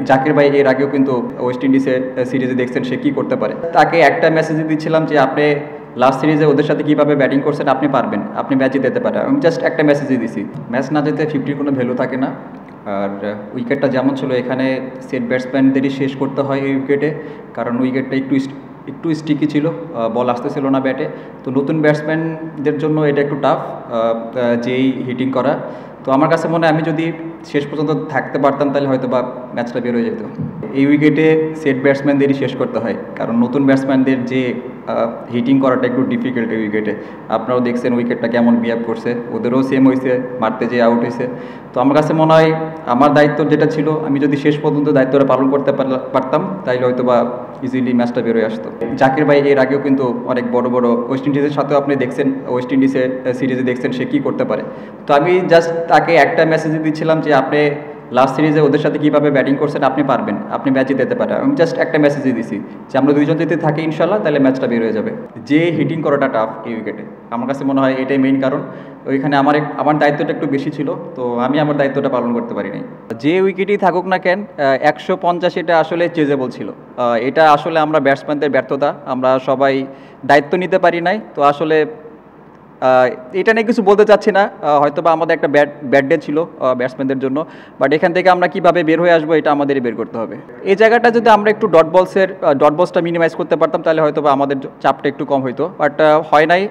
জাকির ভাই এর আগেও কিন্তু ওয়েস্ট ইন্ডিজের সিরিজে দেখছেন সে কী করতে পারে। তাকে একটা মেসেজ দিচ্ছিলাম যে আপনি লাস্ট সিরিজে ওদের সাথে কীভাবে ব্যাটিং করছেন, আপনি পারবেন, আপনি ম্যাচে যেতে পারেন। আমি জাস্ট একটা মেসেজই দিছি। ম্যাচ না যেতে 50-র কোনো ভ্যালু থাকে না। আর উইকেটটা যেমন ছিল এখানে সেট ব্যাটসম্যানদেরই শেষ করতে হয় এই উইকেটে, কারণ উইকেটটা একটু স্টিকি ছিল, বল আসতেছিল না ব্যাটে। তো নতুন ব্যাটসম্যানদের জন্য এটা একটু টাফ যেই হিটিং করা। তো আমার কাছে মনে হয় আমি যদি শেষ পর্যন্ত থাকতে পারতাম তাহলে হয়তো বা ম্যাচটা বের হয়ে যেত। এই উইকেটে সেট ব্যাটসম্যানদেরই শেষ করতে হয়, কারণ নতুন ব্যাটসম্যানদের যে হিটিং করাটা একটু ডিফিকাল্ট এই উইকেটে। আপনারাও দেখছেন উইকেটটা কেমন বিহেভ করছে, ওদেরও সেম হয়েছে, মারতে যেয়ে আউট হয়েছে। তো আমার কাছে মনে হয় আমার দায়িত্ব যেটা ছিল, আমি যদি শেষ পর্যন্ত দায়িত্বটা পালন করতে পারতাম তাইলে হয়তো বা ইজিলি ম্যাচটা বেরোয় আসতো। জাকির ভাই এর আগেও কিন্তু অনেক বড় বড় ওয়েস্ট ইন্ডিজের সাথেও আপনি দেখছেন, ওয়েস্ট ইন্ডিজের সিরিজে দেখছেন সে কী করতে পারে। তো আমি জাস্ট তাকে একটা মেসেজ দিচ্ছিলাম যে আপনি লাস্ট সিরিজে ওদের সাথে কীভাবে ব্যাটিং করছেন, আপনি পারবেন, আপনি ম্যাচে যেতে পারেন। আমি জাস্ট একটা মেসেজই দিছি যে আমরা দুইজন যদি থাকি ইনশাল্লাহ তাহলে ম্যাচটা বের হয়ে যাবে। যে হিটিং করাটা টাফ এই উইকেটে, আমার কাছে মনে হয় এটাই মেইন কারণ। ওইখানে আমার দায়িত্বটা একটু বেশি ছিল, তো আমি আমার দায়িত্বটা পালন করতে পারিনি। যে উইকেটই থাকুক না কেন 150 এটা আসলে চেজেবল ছিল। এটা আসলে আমরা ব্যাটসম্যানদের ব্যর্থতা, আমরা সবাই দায়িত্ব নিতে পারি নাই। তো আসলে এটা নিয়ে কিছু বলতে চাচ্ছি না, হয়তো বা আমাদের একটা ব্যাড ডে ছিল ব্যাটসম্যানদের জন্য, বাট এখান থেকে আমরা কিভাবে বের হয়ে আসবো এটা আমাদেরই বের করতে হবে। এই জায়গাটা যদি আমরা একটু ডট বলসটা মিনিমাইজ করতে পারতাম তাহলে হয়তো বা আমাদের চাপটা একটু কম হইতো, বাট হয় নাই।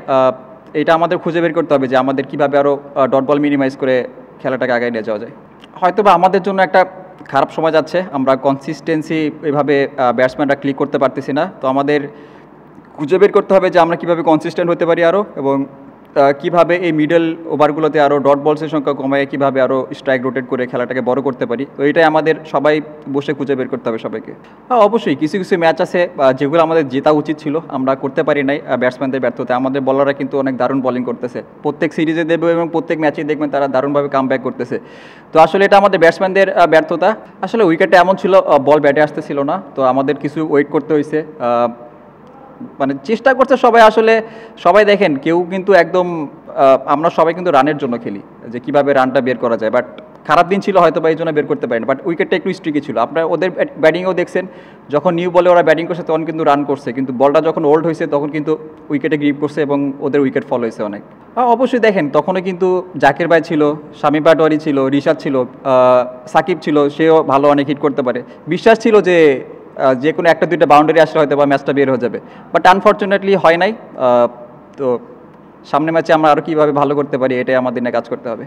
এটা আমাদের খুঁজে বের করতে হবে যে আমাদের কীভাবে আরও ডট বল মিনিমাইজ করে খেলাটাকে আগায় নিয়ে যাওয়া যায়। হয়তো বা আমাদের জন্য একটা খারাপ সময় যাচ্ছে, আমরা কনসিস্টেন্সি এভাবে ব্যাটসম্যানরা ক্লিক করতে পারতেছি না। তো আমাদের খুঁজে বের করতে হবে যে আমরা কীভাবে কনসিস্টেন্ট হতে পারি আরও, এবং কীভাবে এই মিডল ওভারগুলোতে আরও ডট বলসের সংখ্যা কমায় কীভাবে আরও স্ট্রাইক রোটেট করে খেলাটাকে বড় করতে পারি। তো এটাই আমাদের সবাই বসে খুঁজে বের করতে হবে সবাইকে। অবশ্যই কিছু কিছু ম্যাচ আছে যেগুলো আমাদের জেতা উচিত ছিল, আমরা করতে পারি নাই ব্যাটসম্যানদের ব্যর্থতা। আমাদের বলাররা কিন্তু অনেক দারুণ বোলিং করতেছে, প্রত্যেক সিরিজে দেবে এবং প্রত্যেক ম্যাচেই দেখবেন তারা দারুণভাবে কাম ব্যাক করতেছে। তো আসলে এটা আমাদের ব্যাটসম্যানদের ব্যর্থতা। আসলে উইকেটে এমন ছিল বল ব্যাটে আসতেছিল না, তো আমাদের কিছু ওয়েট করতে হয়েছে। মানে চেষ্টা করছে সবাই, আসলে সবাই দেখেন কেউ কিন্তু একদম আমরা সবাই কিন্তু রানের জন্য খেলি, যে কীভাবে রানটা বের করা যায়। বাট খারাপ দিন ছিল হয়তো বা এই জন্য বের করতে পারেন, বাট উইকেটটা একটু স্ট্রিকি ছিল। আপনারা ওদের ব্যাটিংও দেখছেন, যখন নিউ বলে ওরা ব্যাটিং করছে তখন কিন্তু রান করছে, কিন্তু বলটা যখন ওল্ড হয়েছে তখন কিন্তু উইকেটে গ্রিপ করছে এবং ওদের উইকেট ফল হয়েছে অনেক। অবশ্যই দেখেন তখনও কিন্তু জাকির ভাই ছিল, শামীম পাটোয়ারি ছিল, রিশাদ ছিল, সাকিব ছিল, সেও ভালো অনেক হিট করতে পারে। বিশ্বাস ছিল যে কোনো একটা দুইটা বাউন্ডারি আসলে হয়তো বা ম্যাচটা বের হয়ে যাবে, বাট আনফর্চুনেটলি হয় নাই। তো সামনে ম্যাচে আমরা আরও কীভাবে ভালো করতে পারি এটাই আমাদের নিয়ে কাজ করতে হবে।